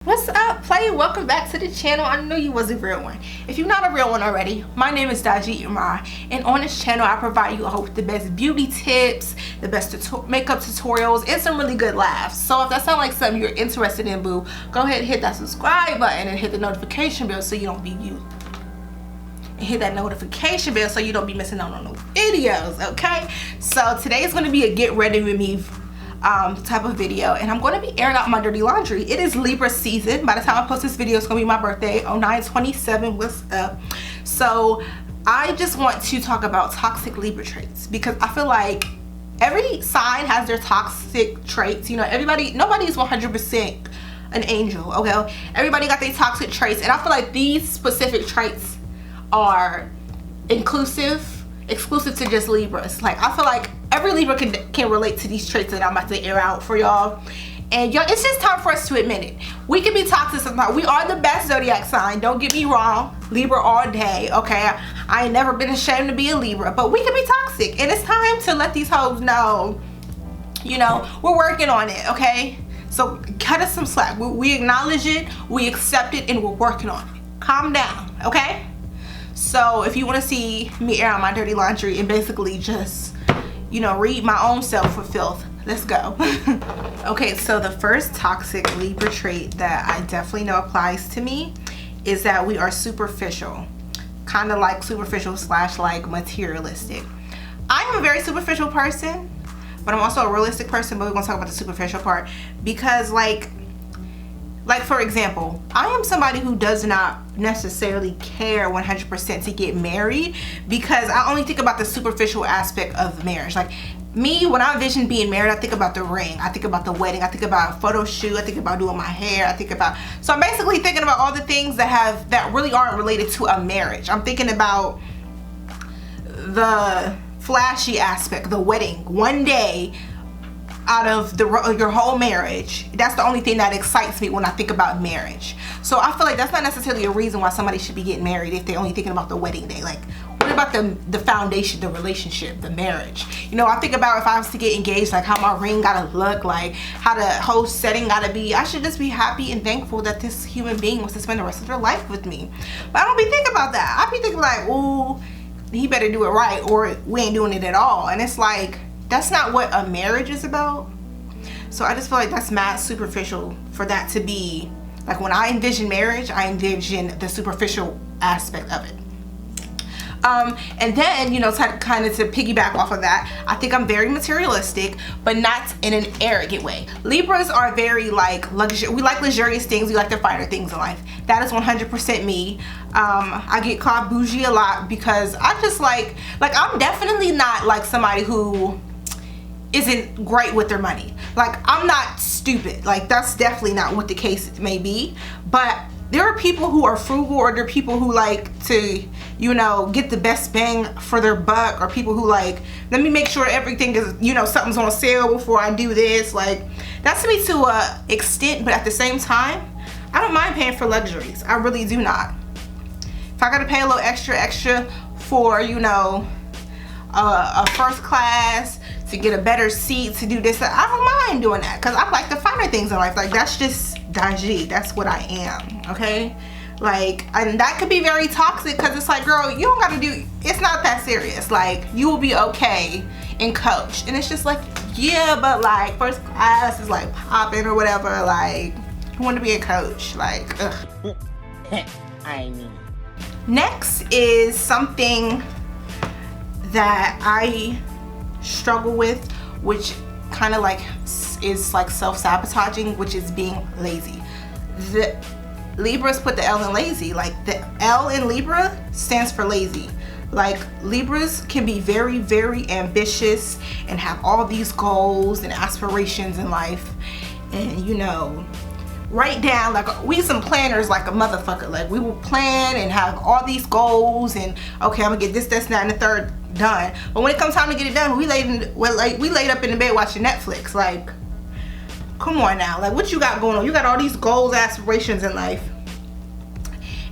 What's up, playa? Welcome back to the channel. I know you was a real one. If you're not a real one already, my name is daljiimarax, and on this channel I provide you all with the best beauty tips, the best makeup tutorials, and some really good laughs. So if that sounds like something you're interested in, boo, go ahead and hit that subscribe button and hit the notification bell so you don't be hit that notification bell so you don't be missing out on those videos. Okay, so today is going to be a get ready with me type of video, and I'm going to be airing out my dirty laundry. It is Libra season. By the time I post this video, it's going to be my birthday, 09/27. What's up? So I just want to talk about toxic Libra traits, because I feel like every sign has their toxic traits. You know, nobody's 100% an angel, okay? Everybody got their toxic traits, and I feel like these specific traits are exclusive to just Libras. Like, I feel like every Libra can relate to these traits that I'm about to air out for y'all. And y'all, it's just time for us to admit it. We can be toxic sometimes. We are the best zodiac sign, don't get me wrong. Libra all day, okay? I ain't never been ashamed to be a Libra, but we can be toxic, and it's time to let these hoes know, you know, we're working on it, okay? So cut us some slack. We acknowledge it, we accept it, and we're working on it. Calm down, okay? So if you want to see me air out my dirty laundry and basically just, you know, read my own self for filth, let's go. Okay, so the first toxic Libra trait that I definitely know applies to me is that we are superficial. Kind of like superficial / like materialistic. I'm a very superficial person, but I'm also a realistic person, but we're going to talk about the superficial part. Because like for example, I am somebody who does not necessarily care 100% to get married, because I only think about the superficial aspect of marriage. Like me, when I envision being married, I think about the ring, I think about the wedding, I think about a photo shoot, I think about doing my hair, so I'm basically thinking about all the things that really aren't related to a marriage. I'm thinking about the flashy aspect, the wedding, one day out of your whole marriage. That's the only thing that excites me when I think about marriage. So I feel like that's not necessarily a reason why somebody should be getting married if they're only thinking about the wedding day. Like, what about the foundation, the relationship, the marriage? You know, I think about if I was to get engaged, like how my ring gotta look, like how the whole setting gotta be. I should just be happy and thankful that this human being wants to spend the rest of their life with me. But I don't be thinking about that. I be thinking like, ooh, he better do it right, or we ain't doing it at all. And it's like, that's not what a marriage is about. So I just feel like that's mad superficial for that to be, like, when I envision marriage, I envision the superficial aspect of it. And then, you know, kind of to piggyback off of that, I think I'm very materialistic, but not in an arrogant way. Libras are very like we like luxurious things, we like the finer things in life. That is 100% me. I get called bougie a lot because I just like I'm definitely not like somebody who isn't great with their money. Like, I'm not stupid. Like, that's definitely not what the case may be. But there are people who are frugal, or there are people who like to, you know, get the best bang for their buck, or people who like, let me make sure everything is, you know, something's on sale before I do this. Like, that's me to a extent, but at the same time, I don't mind paying for luxuries. I really do not. If I gotta pay a little extra for, you know, a first class, to get a better seat, to do this, I don't mind doing that, because I like the finer things in life. Like, that's just dalji, that's what I am, okay? Like, and that could be very toxic, because it's like, girl, you don't gotta do, it's not that serious. Like, you will be okay in Coach, and it's just like, yeah, but like first class is like popping or whatever. Like, you want to be a Coach, like, ugh. I mean, next is something that I struggle with, which kind of like is like self-sabotaging, which is being lazy. The Libras put the L in lazy. Like, the L in Libra stands for lazy. Like, Libras can be very, very ambitious and have all these goals and aspirations in life, and, you know, write down, like, we some planners like a motherfucker. Like, we will plan and have all these goals, and okay, I'm gonna get this, that, and the third done. But when it comes time to get it done, we laid up in the bed watching Netflix. Like, come on now. Like, what you got going on? You got all these goals, aspirations in life,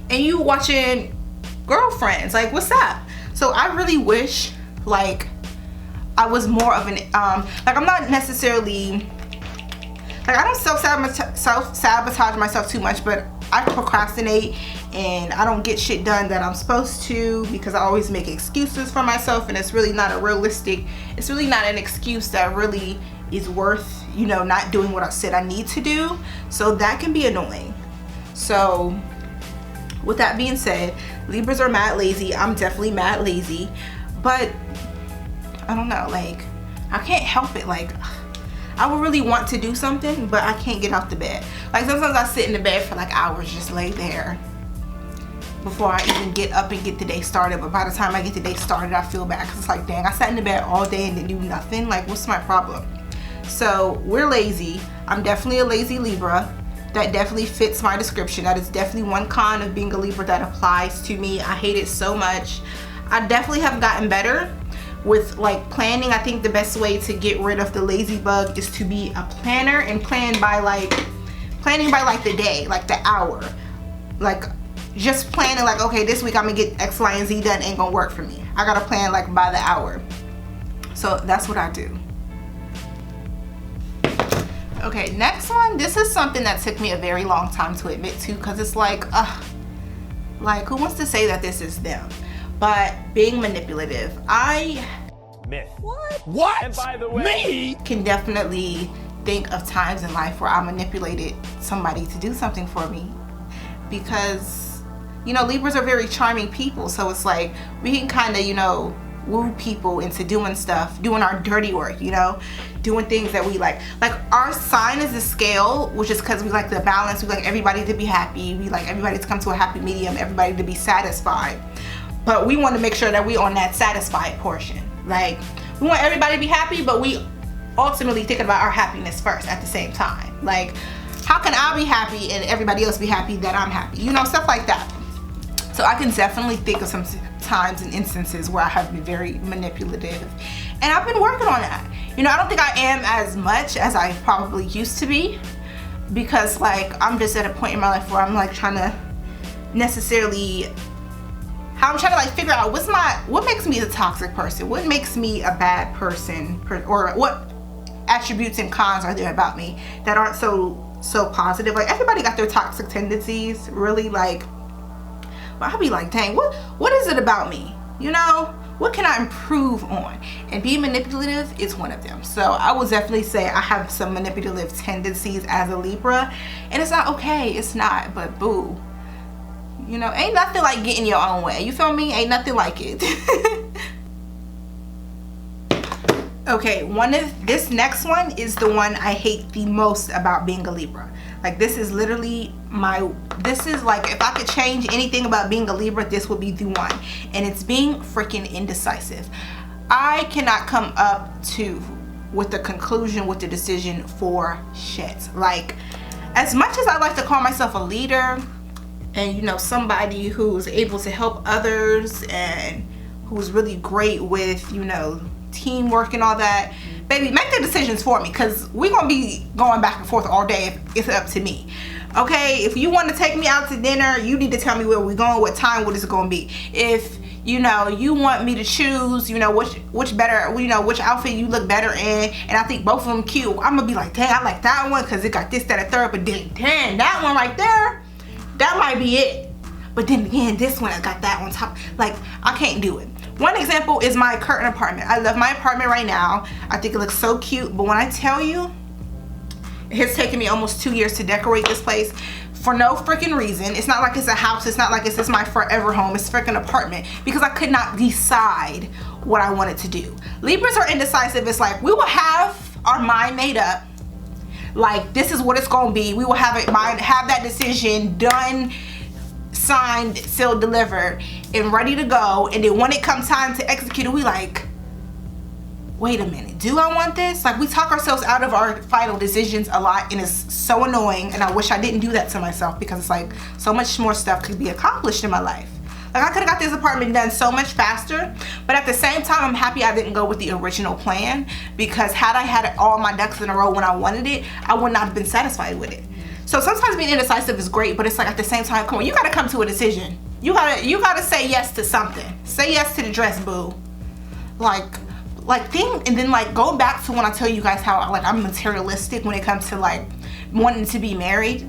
and you watching Girlfriends. Like, what's up? So I really wish, like, I was more of an like, I'm not necessarily like I don't self-sabotage myself too much, but I procrastinate and I don't get shit done that I'm supposed to because I always make excuses for myself, and it's really not it's really not an excuse that really is worth, you know, not doing what I said I need to do. So that can be annoying. So with that being said, Libras are mad lazy. I'm definitely mad lazy, but I don't know, like I can't help it. Like I would really want to do something, but I can't get out the bed. Like sometimes I sit in the bed for like hours, just lay there before I even get up and get the day started. But by the time I get the day started, I feel bad because it's like, dang, I sat in the bed all day and didn't do nothing. Like, what's my problem? So we're lazy. I'm definitely a lazy Libra. That definitely fits my description. That is definitely one con of being a Libra that applies to me. I hate it so much. I definitely have gotten better with like planning. I think the best way to get rid of the lazy bug is to be a planner and planning by like the day, like the hour. Like just planning like, okay, this week I'm gonna get X, Y, and Z done ain't gonna work for me. I gotta plan like by the hour. So that's what I do. Okay, next one. This is something that took me a very long time to admit to, because it's like who wants to say that this is them? But being manipulative, Myth. What? And by the way, me can definitely think of times in life where I manipulated somebody to do something for me, because you know, Libras are very charming people, so it's like we can kind of, you know, woo people into doing stuff, doing our dirty work, you know, doing things that we like our sign is a scale, which is because we like the balance. We like everybody to be happy, we like everybody to come to a happy medium, everybody to be satisfied, but we want to make sure that we on that satisfied portion. Like we want everybody to be happy, but we ultimately thinking about our happiness first at the same time. Like, how can I be happy and everybody else be happy that I'm happy, you know, stuff like that. So I can definitely think of some times and instances where I have been very manipulative, and I've been working on that. You know, I don't think I am as much as I probably used to be, because like I'm just at a point in my life where I'm like trying to like figure out what makes me a toxic person, what makes me a bad person, or what attributes and cons are there about me that aren't so positive. Like everybody got their toxic tendencies, really, like. But I'll be like, dang, what is it about me? You know, what can I improve on? And being manipulative is one of them. So I would definitely say I have some manipulative tendencies as a Libra, and it's not okay. It's not, but boo. You know, ain't nothing like getting your own way. You feel me? Ain't nothing like it. Okay, this next one is the one I hate the most about being a Libra. Like this is literally this is like, if I could change anything about being a Libra, this would be the one. And it's being freaking indecisive. I cannot come up with the conclusion, with the decision for shit. Like, as much as I like to call myself a leader and, you know, somebody who's able to help others and who's really great with, you know, teamwork and all that, baby, make the decisions for me, because we're gonna be going back and forth all day if it's up to me. Okay, if you want to take me out to dinner, you need to tell me where we're going, what time, what it's gonna be. If you know you want me to choose, you know, which better, you know, which outfit you look better in, and I think both of them cute, I'm gonna be like, dang, I like that one because it got this, that, and third, but then dang, that one right there, that might be it. But then again, this one, I got that on top. Like, I can't do it. One example is my current apartment. I love my apartment right now. I think it looks so cute, but when I tell you, it has taken me almost 2 years to decorate this place for no freaking reason. It's not like it's a house. It's not like it's just my forever home. It's a freaking apartment, because I could not decide what I wanted to do. Libras are indecisive. It's like, we will have our mind made up. Like, this is what it's gonna be. We will have that decision done, signed, sealed, delivered, and ready to go. And then when it comes time to execute it, we like, wait a minute, do I want this? Like, we talk ourselves out of our final decisions a lot, and it's so annoying, and I wish I didn't do that to myself, because it's like so much more stuff could be accomplished in my life. Like, I could have got this apartment done so much faster, but at the same time, I'm happy I didn't go with the original plan, because had I had all my ducks in a row when I wanted it, I would not have been satisfied with it. So sometimes being indecisive is great, but it's like, at the same time, come on, you gotta come to a decision. You gotta say yes to something. Say yes to the dress, boo. And then like, go back to when I tell you guys how like I'm materialistic when it comes to like wanting to be married.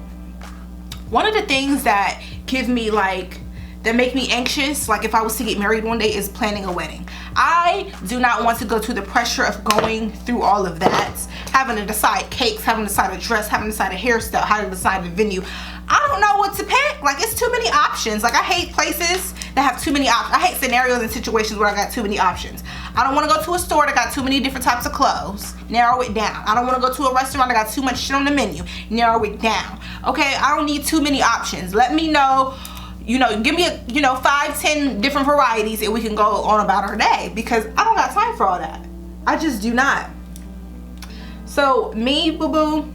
One of the things that give me like, that make me anxious, like if I was to get married one day, is planning a wedding. I do not want to go through the pressure of going through all of that, having to decide cakes, having to decide a dress, having to decide a hairstyle, how to decide the venue. I don't know what to pick. Like, it's too many options. Like, I hate places that have too many options. I hate scenarios and situations where I got too many options. I don't want to go to a store that got too many different types of clothes. Narrow it down. I don't want to go to a restaurant that got too much shit on the menu. Narrow it down. Okay, I don't need too many options. Let me know, you know, give me a, you know, 5-10 different varieties and we can go on about our day, because I don't got time for all that. I just do not. So me, boo-boo,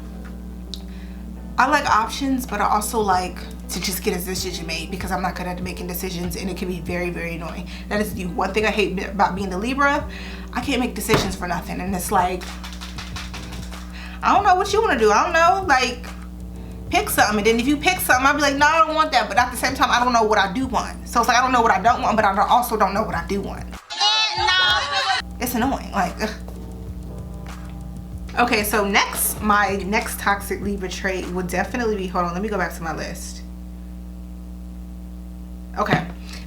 I like options, but I also like to just get a decision made, because I'm not good at making decisions and it can be very, very annoying. That is the one thing I hate about being the Libra. I can't make decisions for nothing, and it's like, I don't know what you want to do. I don't know, like, pick something, and then if you pick something, I'll be like, no, I don't want that, but at the same time, I don't know what I do want. So it's like, I don't know what I don't want, but I also don't know what I do want. It's annoying, like, ugh. Okay, so my next toxic Libra trait would definitely be, hold on, let me go back to my list. Okay,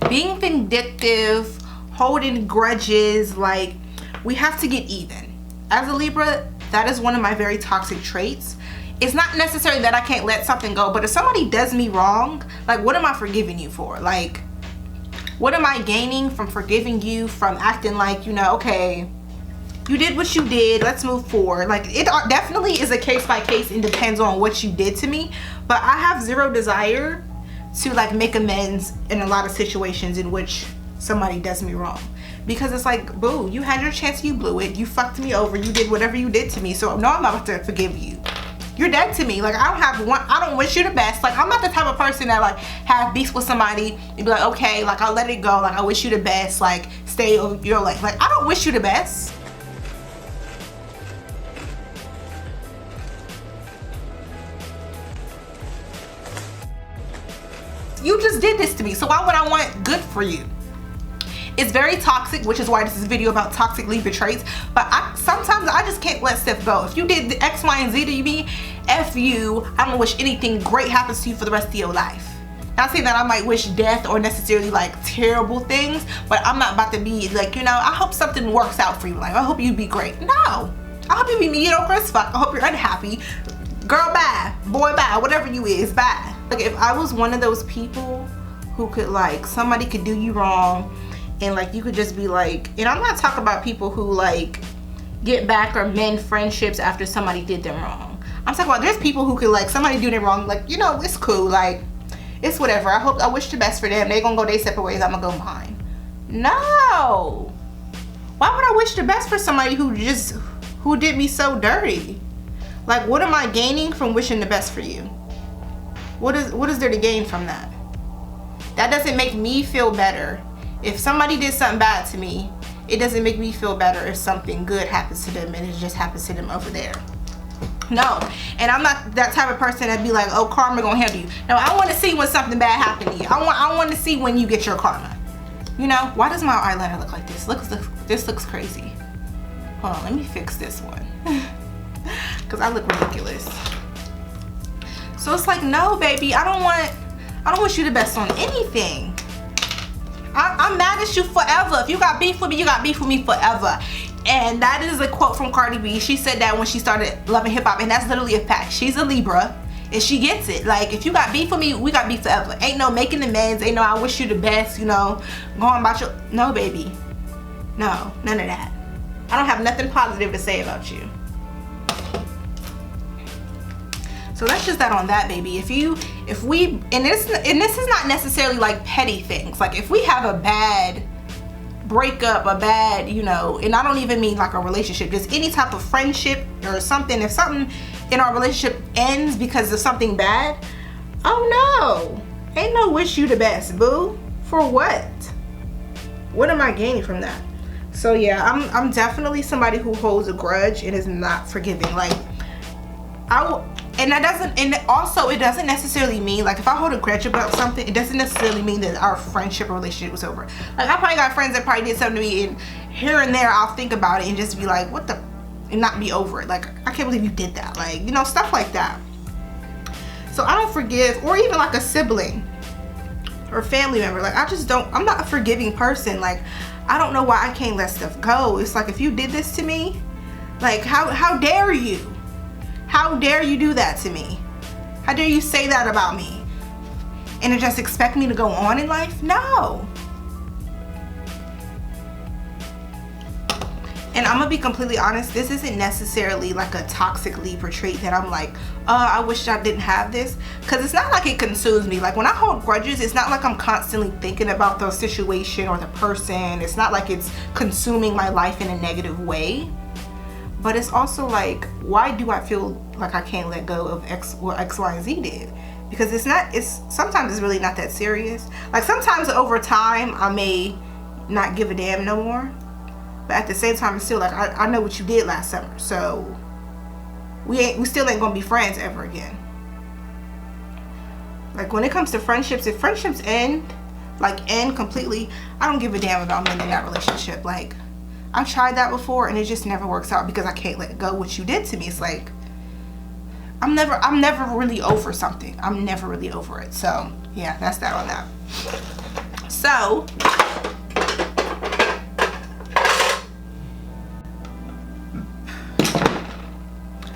being vindictive, holding grudges, like, we have to get even. As a Libra, that is one of my very toxic traits. It's not necessarily that I can't let something go, but if somebody does me wrong, like, what am I forgiving you for? Like, what am I gaining from forgiving you, from acting like, you know, okay, you did what you did, let's move forward. Like, it definitely is a case by case and depends on what you did to me, but I have zero desire to like make amends in a lot of situations in which somebody does me wrong, because it's like, boo, you had your chance, you blew it, you fucked me over, you did whatever you did to me, so no, I'm not about to forgive you. You're dead to me. Like, I don't wish you the best. Like, I'm not the type of person that like have beef with somebody and be like, okay, like, I'll let it go, like, I wish you the best, like, stay your life. Like, I don't wish you the best. You just did this to me, so why would I want good for you? It's very toxic, which is why this is a video about toxic Libra traits, but sometimes I just can't let stuff go. If you did the X, Y, and Z to me, F you, I don't wish anything great happens to you for the rest of your life. Not saying that I might wish death or necessarily like terrible things, but I'm not about to be like, you know, I hope something works out for you. Like, I hope you be great. No, I hope you be mediocre as fuck. I hope you're unhappy. Girl, bye. Boy, bye. Whatever you is, bye. Like, if I was one of those people who could, like, somebody could do you wrong and like you could just be like, and I'm not talking about people who like get back or mend friendships after somebody did them wrong. I'm talking about there's people who could, like, somebody do them wrong, like, you know, it's cool, like, it's whatever. I wish the best for them. They gonna go their separate ways, I'm gonna go mine. No. Why would I wish the best for somebody who did me so dirty? Like, what am I gaining from wishing the best for you? What is there to gain from that? That doesn't make me feel better. If somebody did something bad to me, it doesn't make me feel better if something good happens to them and it just happens to them over there. No, and I'm not that type of person that be like, oh, karma gonna handle you. No, I want to see when something bad happened to you. I want to see when you get your karma. You know, why does my eyeliner look like this? This looks crazy. Hold on, let me fix this one. Because I look ridiculous. So it's like, no, baby, I don't wish you the best on anything. I'm mad at you forever. If you got beef with me, you got beef with me forever. And that is a quote from Cardi B. She said that when she started loving hip hop, and that's literally a fact. She's a Libra and she gets it. Like, if you got beef with me, we got beef forever. Ain't no making amends, ain't no I wish you the best, you know, going about your, no, baby. No, none of that. I don't have nothing positive to say about you. So that's just that on that, baby. If we, and this is not necessarily like petty things. Like, if we have a bad breakup, a bad, you know, and I don't even mean like a relationship, just any type of friendship or something, if something in our relationship ends because of something bad, oh no, ain't no wish you the best, boo. For what? What am I gaining from that? So yeah, I'm definitely somebody who holds a grudge and is not forgiving. Like, and that doesn't, and also it doesn't necessarily mean, like, if I hold a grudge about something, it doesn't necessarily mean that our friendship or relationship was over. Like, I probably got friends that probably did something to me, and here and there I'll think about it and just be like, what the, and not be over it. Like, I can't believe you did that. Like, you know, stuff like that. So I don't forgive, or even like a sibling or family member. Like, I just don't, I'm not a forgiving person. Like, I don't know why I can't let stuff go. It's like, if you did this to me, like, how dare you? How dare you do that to me? How dare you say that about me? And to just expect me to go on in life? No. And I'm gonna be completely honest, this isn't necessarily like a toxic Libra trait that I'm like, I wish I didn't have this. Because it's not like it consumes me. Like, when I hold grudges, it's not like I'm constantly thinking about the situation or the person. It's not like it's consuming my life in a negative way. But it's also like, why do I feel like I can't let go of what X, Y, and Z did? Because sometimes it's really not that serious. Like, sometimes over time, I may not give a damn no more. But at the same time, it's still like, I know what you did last summer, so we still ain't gonna be friends ever again. Like, when it comes to friendships, if friendships end completely, I don't give a damn about men in that relationship. Like, I've tried that before and it just never works out because I can't let go what you did to me. It's like, I'm never really over something. I'm never really over it. So yeah, that's that on that. So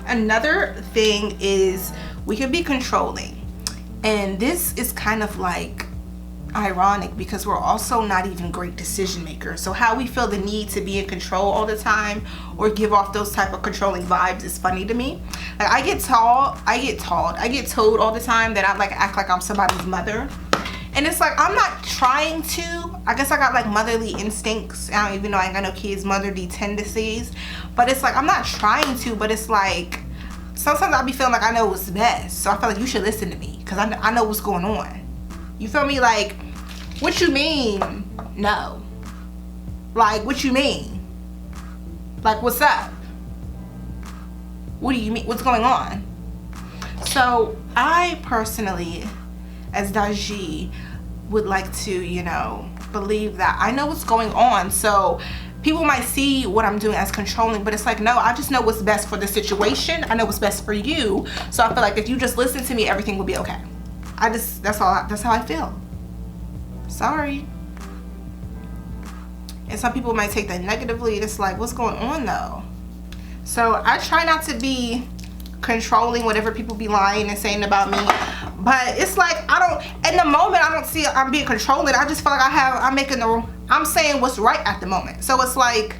another thing is, we can be controlling. And this is kind of like ironic because we're also not even great decision makers. So how we feel the need to be in control all the time or give off those type of controlling vibes is funny to me. Like, I get told all the time that I like act like I'm somebody's mother. And it's like, I'm not trying to. I guess I got like motherly instincts. I don't even know, I ain't got no kids, motherly tendencies. But it's like, I'm not trying to, but it's like, sometimes I'll be feeling like I know what's best. So I feel like you should listen to me because I know what's going on. You feel me? Like, what you mean? No. Like, what you mean? Like, what's up? What do you mean? What's going on? So I personally, as Daji, would like to, you know, believe that I know what's going on. So people might see what I'm doing as controlling, but it's like, no, I just know what's best for the situation. I know what's best for you. So I feel like if you just listen to me, everything will be okay. That's how I feel. Sorry. And some people might take that negatively. It's like, what's going on though? So I try not to be controlling whatever people be lying and saying about me. But it's like, in the moment, I don't see I'm being controlling. I just feel like I'm saying what's right at the moment. So it's like,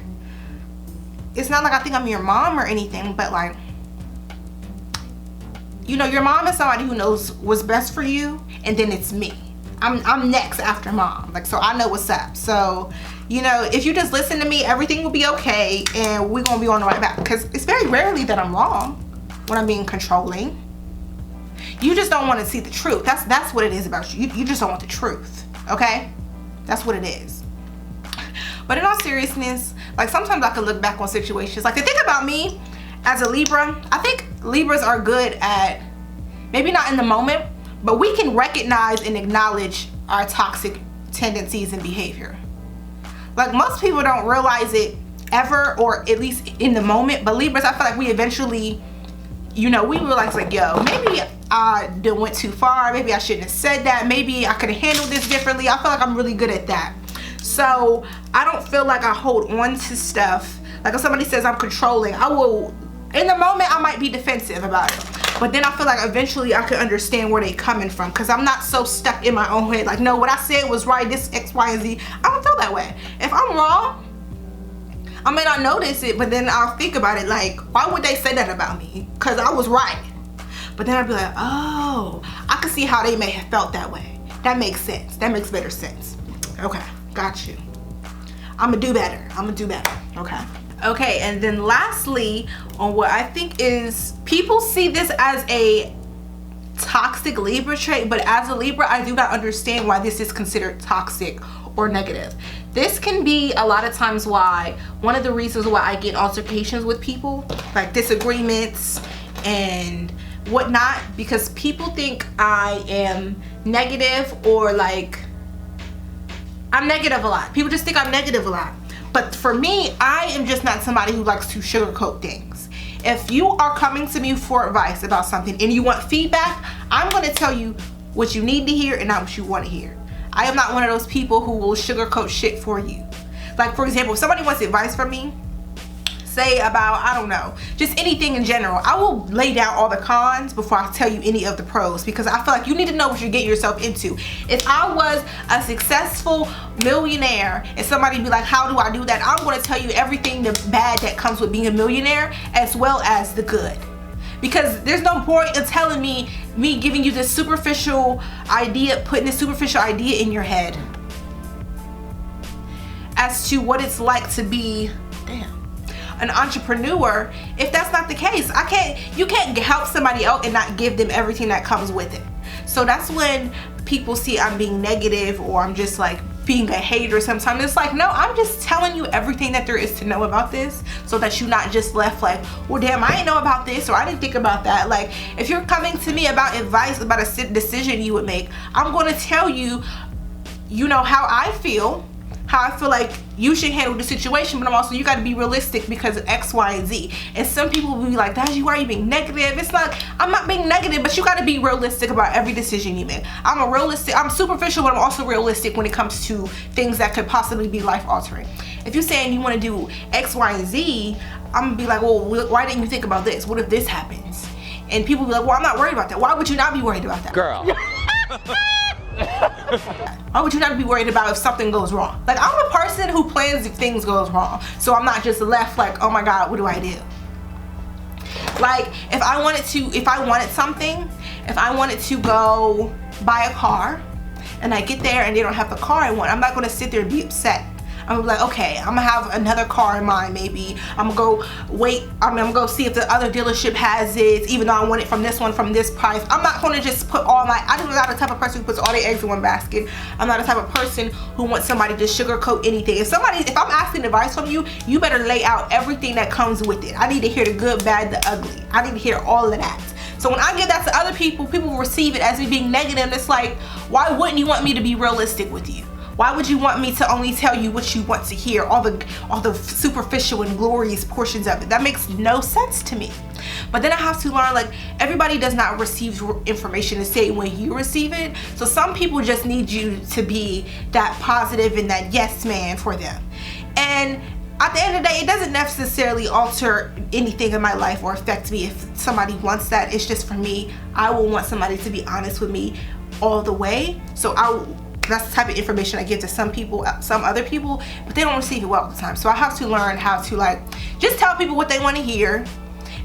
it's not like I think I'm your mom or anything, but like, you know, your mom is somebody who knows what's best for you, and then it's me. I'm next after mom. Like, so I know what's up. So, you know, if you just listen to me, everything will be okay, and we're gonna be on the right path. Because it's very rarely that I'm wrong when I'm being controlling. You just don't want to see the truth. That's what it is about you. You just don't want the truth. Okay? That's what it is. But in all seriousness, like, sometimes I can look back on situations. Like, the thing about me as a Libra, I think Libras are good at, maybe not in the moment, but we can recognize and acknowledge our toxic tendencies and behavior. Like, most people don't realize it ever, or at least in the moment, but Libras, I feel like we eventually, you know, we realize like, yo, maybe I went too far. Maybe I shouldn't have said that. Maybe I could have handled this differently. I feel like I'm really good at that. So I don't feel like I hold on to stuff. Like, if somebody says I'm controlling, I will, in the moment, I might be defensive about it. But then I feel like eventually I could understand where they coming from, because I'm not so stuck in my own head. Like, no, what I said was right, this X, Y, and Z. I don't feel that way. If I'm wrong, I may not notice it, but then I'll think about it like, why would they say that about me? Because I was right. But then I'd be like, oh, I can see how they may have felt that way. That makes sense. That makes better sense. Okay, got you. I'm gonna do better. Okay. Okay, and then lastly, on what I think is, people see this as a toxic Libra trait, but as a Libra, I do not understand why this is considered toxic or negative. This can be a lot of times why, one of the reasons why I get altercations with people, like disagreements and whatnot, because people think I am negative, or like, I'm negative a lot. People just think I'm negative a lot. But for me, I am just not somebody who likes to sugarcoat things. If you are coming to me for advice about something and you want feedback, I'm going to tell you what you need to hear and not what you want to hear. I am not one of those people who will sugarcoat shit for you. Like, for example, if somebody wants advice from me, say about, I don't know, just anything in general, I will lay down all the cons before I tell you any of the pros, because I feel like you need to know what you're getting yourself into. If I was a successful millionaire and somebody be like, how do I do that? I'm going to tell you everything the bad that comes with being a millionaire as well as the good. Because there's no point in telling me giving you this superficial idea, putting this superficial idea in your head as to what it's like to be, an entrepreneur, if that's not the case. You can't help somebody else and not give them everything that comes with it. So that's when people see I'm being negative or I'm just like being a hater sometimes. It's like, no, I'm just telling you everything that there is to know about this, so that you're not just left like, well damn, I didn't know about this, or I didn't think about that. Like, if you're coming to me about advice about a decision you would make, I'm going to tell you, you know, how I feel like you should handle the situation, but I'm also, you got to be realistic because of X, Y, and Z. And some people will be like, Daji, why are you being negative? It's like, I'm not being negative, but you got to be realistic about every decision you make. I'm superficial, but I'm also realistic when it comes to things that could possibly be life altering. If you're saying you want to do X, Y, and Z, I'm gonna be like, well, why didn't you think about this? What if this happens? And people be like, well, I'm not worried about that. Why would you not be worried about that? Girl. Why would you not be worried about if something goes wrong? Like, I'm a person who plans if things goes wrong, so I'm not just left like, oh my god, what do I do? Like, if I wanted to go buy a car and I get there and they don't have the car I want, I'm not going to sit there and be upset. I'm gonna be like, okay, I'm gonna have another car in mind. Maybe I'm gonna go wait. I'm gonna go see if the other dealership has it, even though I want it from this one, from this price. I'm not gonna just put all my, I'm not the type of person who puts all their eggs in one basket. I'm not the type of person who wants somebody to sugarcoat anything. If I'm asking advice from you, you better lay out everything that comes with it. I need to hear the good, bad, the ugly. I need to hear all of that. So when I give that to other people, people receive it as me being negative. It's like, why wouldn't you want me to be realistic with you? Why would you want me to only tell you what you want to hear, all the superficial and glorious portions of it? That makes no sense to me. But then I have to learn, like, everybody does not receive information the same way you receive it. So some people just need you to be that positive and that yes man for them. And at the end of the day, it doesn't necessarily alter anything in my life or affect me if somebody wants that. It's just, for me, I will want somebody to be honest with me all the way. So that's the type of information I give to some people, some other people, but they don't receive it well all the time. So I have to learn how to, like, just tell people what they want to hear.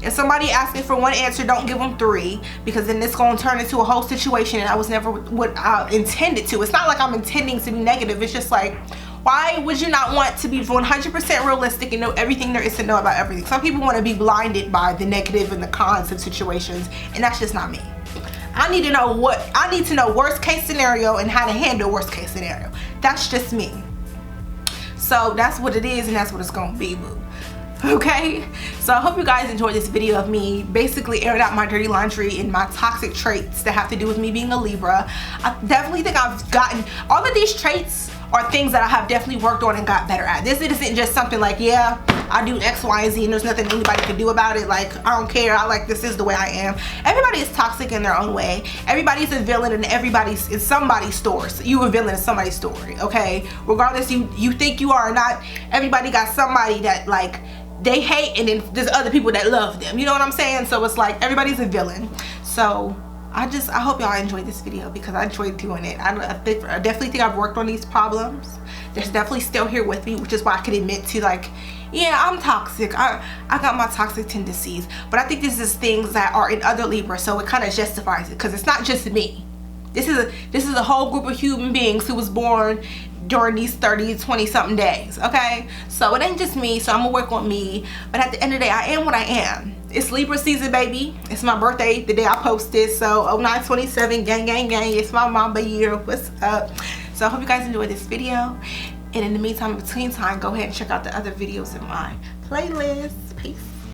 If somebody asking for one answer, don't give them 3, because then it's going to turn into a whole situation and I was never what I intended to. It's not like I'm intending to be negative. It's just like, why would you not want to be 100% realistic and know everything there is to know about everything? Some people want to be blinded by the negative and the cons of situations, and that's just not me. I need to know worst case scenario and how to handle worst case scenario. That's just me. So that's what it is, and that's what it's gonna be, boo. Okay, so I hope you guys enjoyed this video of me basically airing out my dirty laundry and my toxic traits that have to do with me being a Libra. I definitely think I've gotten all of these traits are things that I have definitely worked on and got better at. This isn't just something like, yeah, I do X, Y, and Z and there's nothing anybody can do about it. Like, I don't care. This is the way I am. Everybody is toxic in their own way. Everybody's a villain and everybody's in somebody's story. So you a villain in somebody's story, okay? Regardless you think you are or not, everybody got somebody that, like, they hate, and then there's other people that love them. You know what I'm saying? So it's like everybody's a villain. So I hope y'all enjoyed this video because I enjoyed doing it. I definitely think I've worked on these problems. They're definitely still here with me, which is why I can admit to, like, yeah, I'm toxic. I got my toxic tendencies. But I think this is things that are in other Libras, so it kind of justifies it because it's not just me. This is a whole group of human beings who was born during these 20 something days, okay? So it ain't just me, so I'm gonna work on me. But at the end of the day, I am what I am. It's Libra season, baby. It's my birthday the day I posted, so 0927, gang, gang, gang. It's my mama year. What's up? So I hope you guys enjoyed this video. And in the meantime, in between time, go ahead and check out the other videos in my playlist. Peace.